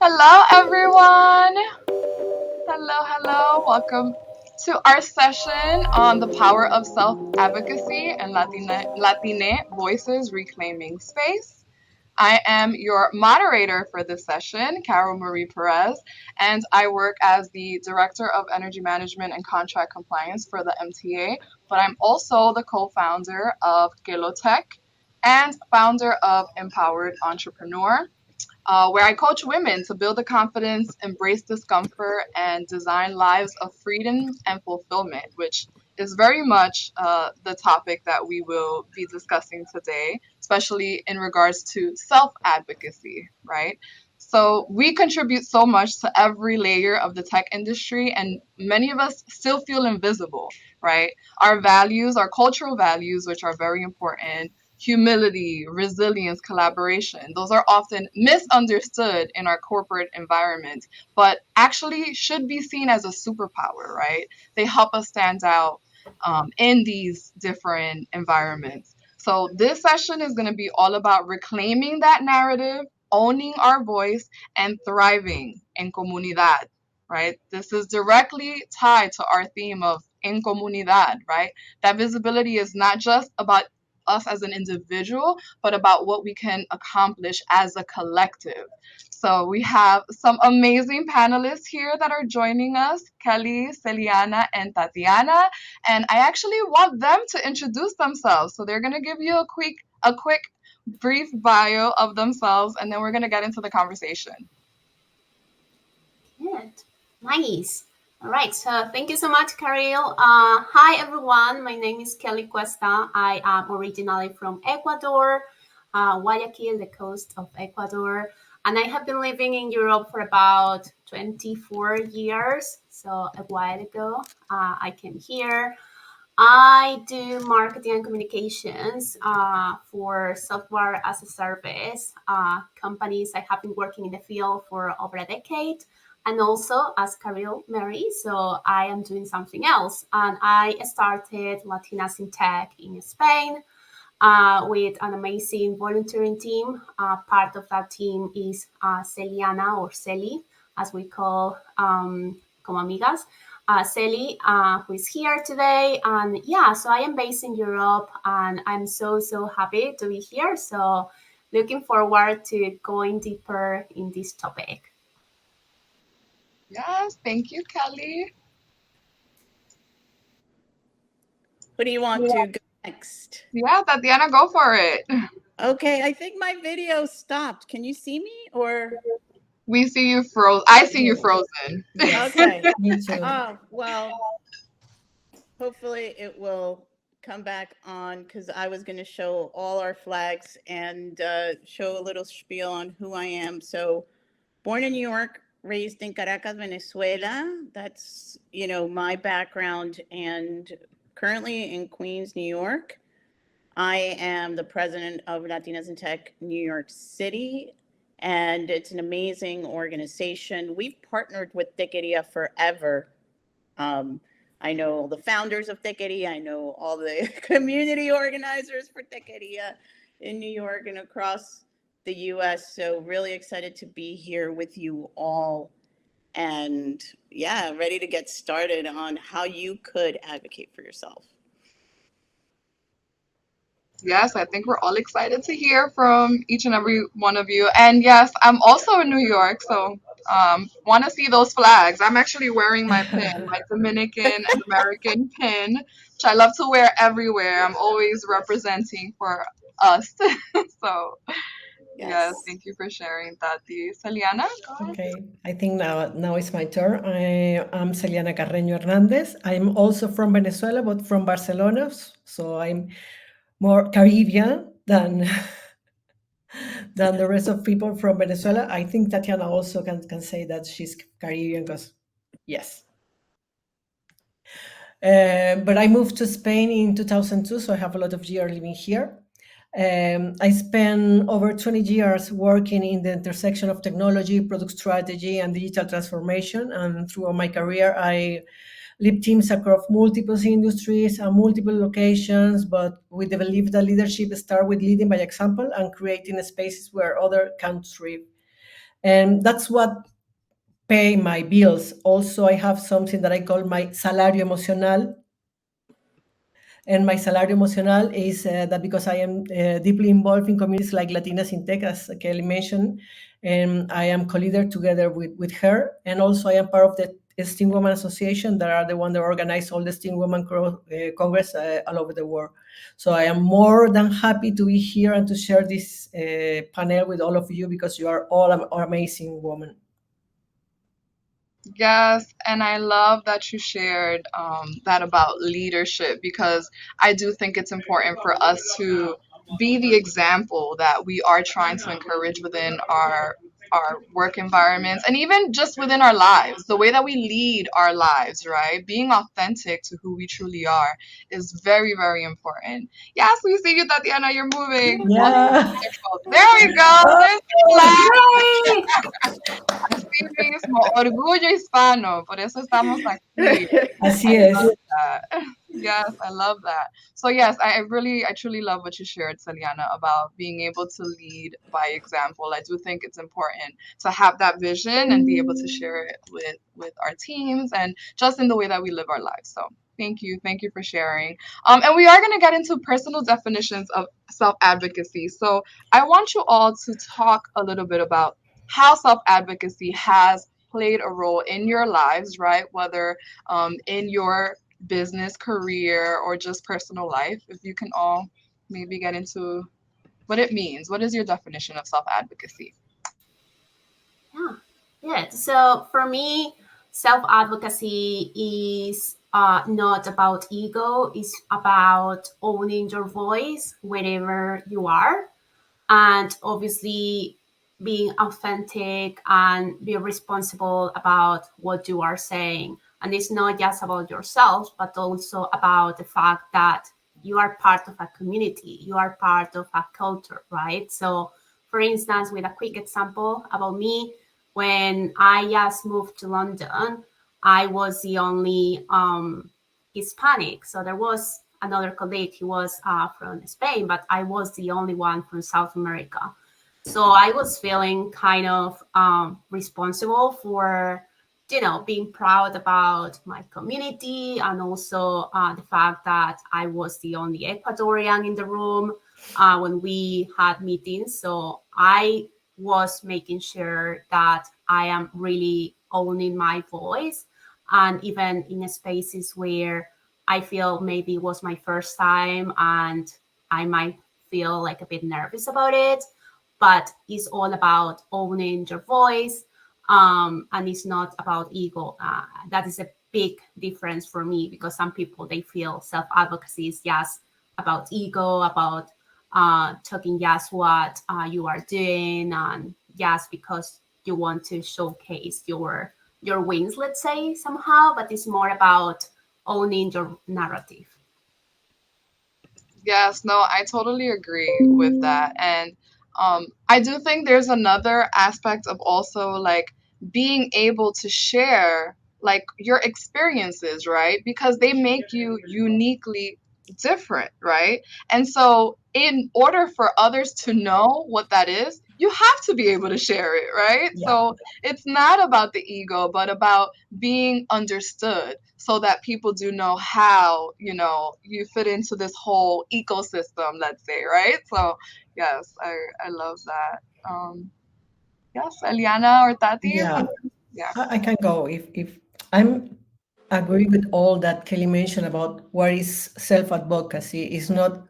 Hello, everyone. Hello. Welcome to our session on the power of self-advocacy and Latine voices reclaiming space. I am your moderator for this session, Carol Marie Perez, and I work as the Director of Energy Management and Contract Compliance for the MTA, but I'm also the co-founder of Gelotech and founder of Empowered Entrepreneur, where I coach women to build the confidence, embrace discomfort, and design lives of freedom and fulfillment, which is very much the topic that we will be discussing today, especially in regards to self advocacy, right? So, we contribute so much to every layer of the tech industry, and many of us still feel invisible, right? Our values, our cultural values, which are very important, humility, resilience, collaboration. Those are often misunderstood in our corporate environment, but actually should be seen as a superpower, right? They help us stand out in these different environments. So, this session is going to be all about reclaiming that narrative, owning our voice, and thriving in comunidad, right? This is directly tied to our theme of en comunidad, right? That visibility is not just about us as an individual, but about what we can accomplish as a collective. So we have some amazing panelists here that are joining us, Kelly, Celiana, and Tatiana. And I actually want them to introduce themselves. So they're gonna give you a quick brief bio of themselves, and then we're gonna get into the conversation. Good. Nice. All right. So thank you so much, Carol. Hi, everyone. My name is Kelly Cuesta. I am originally from Ecuador, Guayaquil, the coast of Ecuador. And I have been living in Europe for about 24 years. So a while ago, I came here. I do marketing and communications for software as a service companies. I have been working in the field for over a decade, and also as Carol Mary. So I am doing something else, and I started Latinas in Tech in Spain with an amazing volunteering team. Part of that team is Celiana, or Celi, as we call como amigas. Celi, who is here today. And yeah, so I am based in Europe, and I'm so happy to be here. So looking forward to going deeper in this topic. Yes, thank you, Kelly. Who do you want to go next? Yeah, Tatiana, go for it. Okay, I think my video stopped. Can you see me or? We see you frozen. I see you frozen. Yes. Okay. Me too. Oh, well, hopefully it will come back on, because I was going to show all our flags and show a little spiel on who I am. So, born in New York, raised in Caracas, Venezuela. That's, my background, and currently in Queens, New York. I am the president of Latinas in Tech New York City, and it's an amazing organization. We've partnered with Techqueria forever. I know the founders of Techqueria. I know all the community organizers for Techqueria in New York and across the U.S. So really excited to be here with you all. And yeah, ready to get started on how you could advocate for yourself. Yes, I think we're all excited to hear from each and every one of you. And yes, I'm also in New York, so want to see those flags. I'm actually wearing my pin, my Dominican and American pin, which I love to wear everywhere. I'm always representing for us. So yes, thank you for sharing that. Celiana, go ahead. Okay, I think now it's my turn. I'm Celiana Carreño Hernandez. I'm also from Venezuela, but from Barcelona, so I'm more Caribbean than the rest of people from Venezuela. I think Tatiana also can say that she's Caribbean, because yes. But I moved to Spain in 2002, so I have a lot of years living here. I spent over 20 years working in the intersection of technology, product strategy, and digital transformation. And throughout my career, I lead teams across multiple industries and multiple locations, but we believe that leadership starts with leading by example and creating spaces where others can thrive. And that's what pay my bills. Also, I have something that I call my salario emocional. And my salario emocional is that because I am deeply involved in communities like Latinas in Tech, as Kelly mentioned, and I am co-leader together with her. And also I am part of the STEAM Women Association that are the one that organize all the STEAM Women Congress all over the world. So I am more than happy to be here and to share this panel with all of you because you are all amazing women. Yes, and I love that you shared that about leadership, because I do think it's important for us to be the example that we are trying to encourage within our work environments, and even just within our lives, the way that we lead our lives, right? Being authentic to who we truly are is very, very important. Yes, we see you, Tatiana, you're moving. Yeah. Wonderful. There we go. There's the Oh, flag. Yay! Así mismo, orgullo hispano, por eso estamos aquí. así es. That. Yes, I love that. So yes, I truly love what you shared, Seliana, about being able to lead by example. I do think it's important to have that vision and be able to share it with our teams and just in the way that we live our lives. So thank you for sharing. And we are going to get into personal definitions of self-advocacy. So I want you all to talk a little bit about how self-advocacy has played a role in your lives, right? Whether in your business career or just personal life. If you can all maybe get into what it means. What is your definition of self-advocacy? Yeah. Yeah. So for me, self advocacy is not about ego, it's about owning your voice wherever you are. And obviously, being authentic and be responsible about what you are saying. And it's not just about yourself, but also about the fact that you are part of a community, you are part of a culture, right? So, for instance, with a quick example about me, when I just moved to London, I was the only Hispanic. So there was another colleague, he was from Spain, but I was the only one from South America. So I was feeling kind of responsible for, being proud about my community and also the fact that I was the only Ecuadorian in the room when we had meetings. So I was making sure that I am really owning my voice. And even in spaces where I feel maybe it was my first time and I might feel like a bit nervous about it, but it's all about owning your voice, and it's not about ego. That is a big difference for me because some people they feel self-advocacy is just about ego, about talking just what you are doing, and just because you want to showcase your wins, let's say somehow. But it's more about owning your narrative. Yes, no, I totally agree with that. And I do think there's another aspect of also like being able to share like your experiences, right? Because they make you uniquely different, right? And so, in order for others to know what that is, you have to be able to share it, right? Yeah. So, it's not about the ego, but about being understood so that people do know how, you fit into this whole ecosystem, let's say, right? So, yes, I love that. Yes, Eliana or Tati? Yeah. Yeah. I can go if I'm agree with all that Kelly mentioned about what is self-advocacy. It's not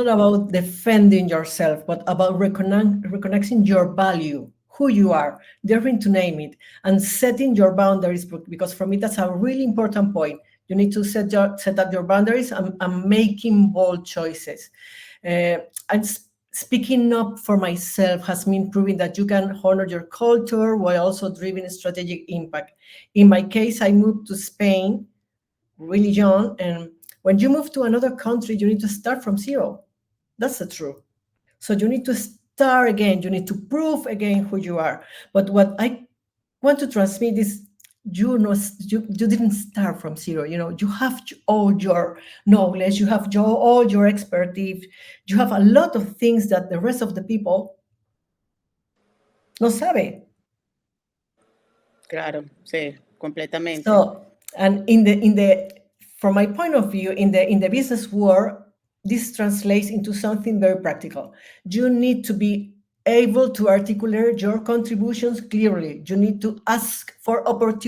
about defending yourself, but about recognizing your value, who you are, daring to name it, and setting your boundaries. Because for me, that's a really important point. You need to set up your boundaries and making bold choices. And speaking up for myself has been proving that you can honor your culture while also driving strategic impact. In my case, I moved to Spain really young, and when you move to another country, you need to start from zero. That's the truth. So you need to start again. You need to prove again who you are. But what I want to transmit is you didn't start from zero. You have all your knowledge, you have all your expertise, you have a lot of things that the rest of the people no sabe. Claro, sí, completamente. So, and from my point of view, in the business world, this translates into something very practical. You need to be able to articulate your contributions clearly. You need to ask for opportunities